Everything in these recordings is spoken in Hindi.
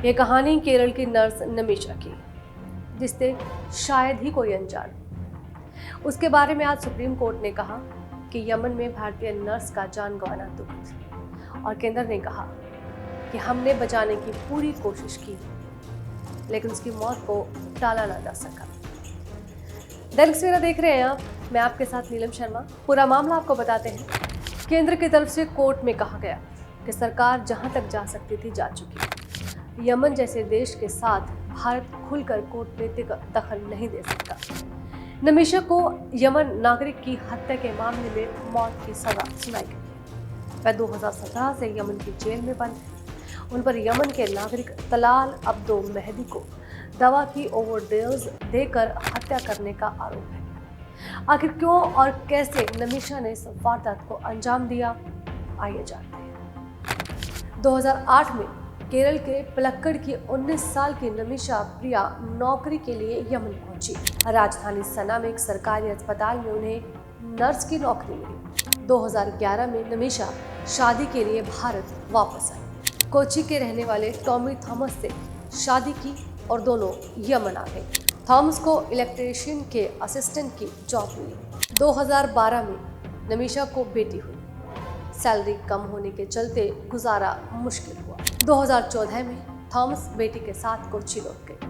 ये कहानी केरल की नर्स नमिशा की, जिससे शायद ही कोई अनजान। उसके बारे में आज सुप्रीम कोर्ट ने कहा कि यमन में भारतीय नर्स का जान गंवाना दुखद, और केंद्र ने कहा कि हमने बचाने की पूरी कोशिश की लेकिन उसकी मौत को टाला ना जा सका। दैनिक सवेरा देख रहे हैं आप, मैं आपके साथ नीलम शर्मा। पूरा मामला आपको बताते हैं। केंद्र की तरफ से कोर्ट में कहा गया कि सरकार जहां तक जा सकती थी जा चुकी। यमन जैसे देश के साथ भारत खुलकर कूटनीतिक दखल नहीं दे सकता। नमिशा को यमन नागरिक की हत्या के मामले में मौत की सजा सुनाई गई। वह 2017 से यमन की जेल में बंद है। उन पर यमन के नागरिक तलाल अब्दो मेहदी को दवा की ओवरडोज देकर हत्या करने का आरोप है। आखिर क्यों और कैसे नमिशा ने इस वारदात को अंजाम दिया, आइए जानते हैं। 2008 में केरल के पलक्कड़ की 19 साल की नमिशा प्रिया नौकरी के लिए यमन पहुंची। राजधानी सना में एक सरकारी अस्पताल में उन्हें नर्स की नौकरी मिली। 2011 में नमिशा शादी के लिए भारत वापस आई। कोची के रहने वाले टॉमी थॉमस से शादी की और दोनों यमन आ गए। थॉमस को इलेक्ट्रीशियन के असिस्टेंट की जॉब मिली। 2012 में नमिशा को बेटी हुई। सैलरी कम होने के चलते गुजारा मुश्किल हुआ। 2014 में थॉमस बेटी के साथ कोची लौट गए,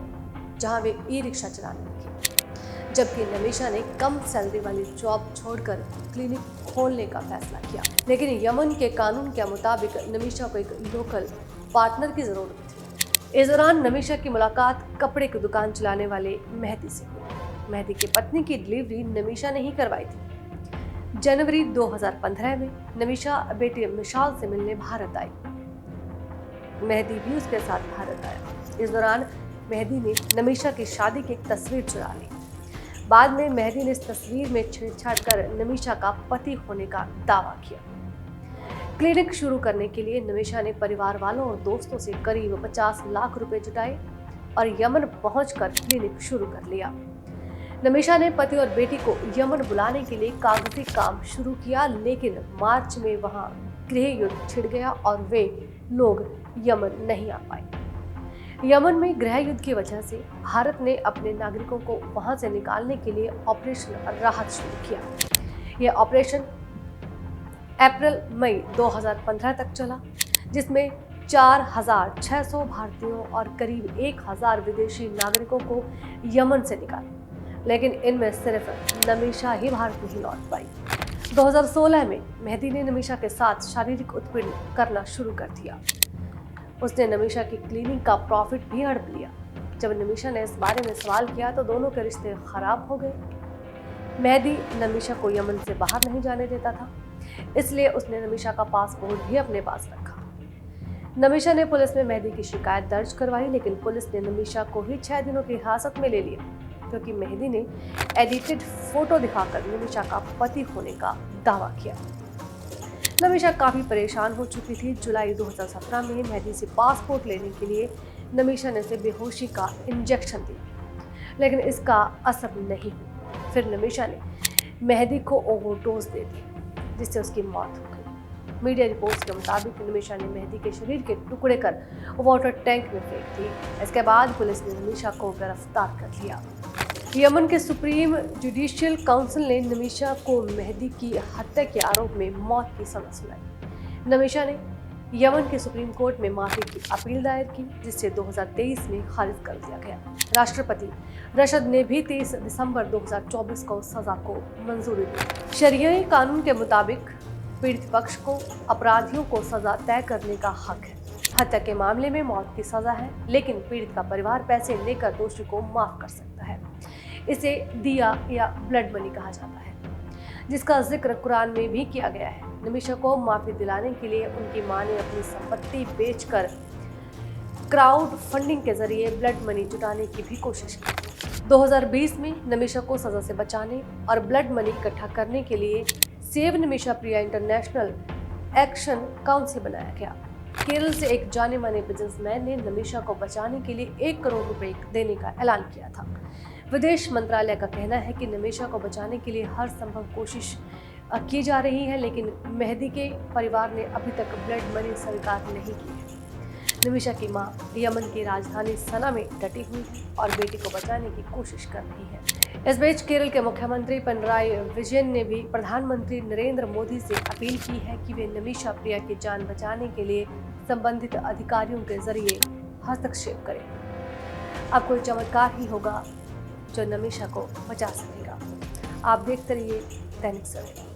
जहां वे ई रिक्शा चलाने लगी, जबकि नमिशा ने कम सैलरी वाली जॉब छोड़कर क्लिनिक खोलने का फैसला किया। लेकिन यमन के कानून के मुताबिक नमिशा को एक लोकल पार्टनर की जरूरत थी। इस दौरान नमिशा की मुलाकात कपड़े की दुकान चलाने वाले मेहदी से हुई। मेहदी की पत्नी की डिलीवरी नमिशा ने ही करवाई थी। जनवरी 2015 में नमिशा बेटी मिशाल से मिलने भारत आई। मेहदी भी उसके साथ भारत आया। इस दौरान मेहदी ने नमिशा की शादी की एक तस्वीर चुरा ली। बाद में मेहदी ने इस तस्वीर में छेड़छाड़ कर नमिशा का पति होने का दावा किया। क्लिनिक शुरू करने के लिए नमिशा ने परिवार वालों और दोस्तों से करीब 50 लाख रुपए जुटाए और यमन पहुंचकर क्लिनिक शुरू कर लिया। नमिशा ने पति और बेटी को यमन बुलाने के लिए कागजी काम शुरू किया, लेकिन मार्च में वहां गृह युद्ध छिड़ गया और वे लोग यमन नहीं आ पाए। यमन में गृह युद्ध की वजह से भारत ने अपने नागरिकों को वहां से निकालने के लिए ऑपरेशन राहत शुरू किया। यह ऑपरेशन अप्रैल मई 2015 तक चला, जिसमें 4,600 भारतीयों और करीब 1,000 विदेशी नागरिकों को यमन से निकाला, लेकिन इनमें सिर्फ नमिशा ही भारत नहीं लौट पाई। 2016 में मेहदी ने नमिशा के साथ शारीरिक उत्पीड़न करना शुरू कर दिया। उसने नमिशा की क्लिनिक का प्रॉफिट भी हड़प लिया। जब नमिशा ने इस बारे में सवाल किया तो दोनों के रिश्ते खराब हो गए। मेहदी नमिशा को यमन से बाहर नहीं जाने देता था, इसलिए उसने नमिशा का पासपोर्ट भी अपने पास रखा। नमिशा ने पुलिस में मेहदी की शिकायत दर्ज करवाई, लेकिन पुलिस ने नमिशा को ही 6 दिनों की हिरासत में ले लिया, क्योंकि मेहदी ने एडिटेड फोटो दिखाकर नमिशा का पति होने का दावा किया। नमिशा काफी परेशान हो चुकी थी। जुलाई 2017 में मेहदी से पासपोर्ट लेने के लिए नमिशा ने उसे बेहोशी का इंजेक्शन दिया, लेकिन इसका असर नहीं हुआ। फिर नमिशा ने मेहदी को ओवरडोज दे दी, जिससे उसकी मौत हो गई। मीडिया रिपोर्ट्स के मुताबिक नमिशा ने मेहदी के शरीर के टुकड़े कर वाटर टैंक में फेंक दिए। इसके बाद पुलिस ने नमिशा को गिरफ्तार कर लिया। यमन के सुप्रीम जुडिशियल काउंसिल ने नमिशा को मेहदी की हत्या के आरोप में मौत की सजा सुनाई। नमिशा ने यमन के सुप्रीम कोर्ट में माफी की अपील दायर की, जिसे 2023 में खारिज कर दिया गया। राष्ट्रपति रशद ने भी 30 दिसंबर 2024 को सजा को मंजूरी दी। शरियाई कानून के मुताबिक पीड़ित पक्ष को अपराधियों को सजा तय करने का हक है। हत्या के मामले में मौत की सजा है, लेकिन पीड़ित का परिवार पैसे लेकर दोषी को माफ कर सकता है। इसे दिया या ब्लड मनी कहा जाता है, जिसका जिक्र कुरान में भी किया गया है। नमिशा को माफी दिलाने के लिए उनकी मां ने अपनी संपत्ति बेचकर क्राउड फंडिंग के जरिए ब्लड मनी जुटाने की भी कोशिश की। 2020 में नमिशा को सजा से बचाने और ब्लड मनी इकट्ठा करने के लिए सेव नमिशा प्रिया इंटरनेशनल एक्शन काउंसिल बनाया गया। केरल से एक जाने माने बिजनेसमैन ने नमिशा को बचाने के लिए 1 करोड़ रुपए देने का ऐलान किया था। विदेश मंत्रालय का कहना है कि नमिशा को बचाने के लिए हर संभव कोशिश की जा रही है, लेकिन मेहदी के परिवार ने अभी तक ब्लड मनी स्वीकार नहीं की है। निमिषा की मां यमन की राजधानी सना में डटी हुई है और बेटी को बचाने की कोशिश कर रही है। इस बीच केरल के मुख्यमंत्री पिनराई विजयन ने भी प्रधानमंत्री नरेंद्र मोदी से अपील की है कि वे निमिषा प्रिया की जान बचाने के लिए संबंधित अधिकारियों के जरिए हस्तक्षेप करें। अब कोई चमत्कार ही होगा जो निमिषा को बचा सकेगा। आप देखते रहिए दैनिक सवेरा।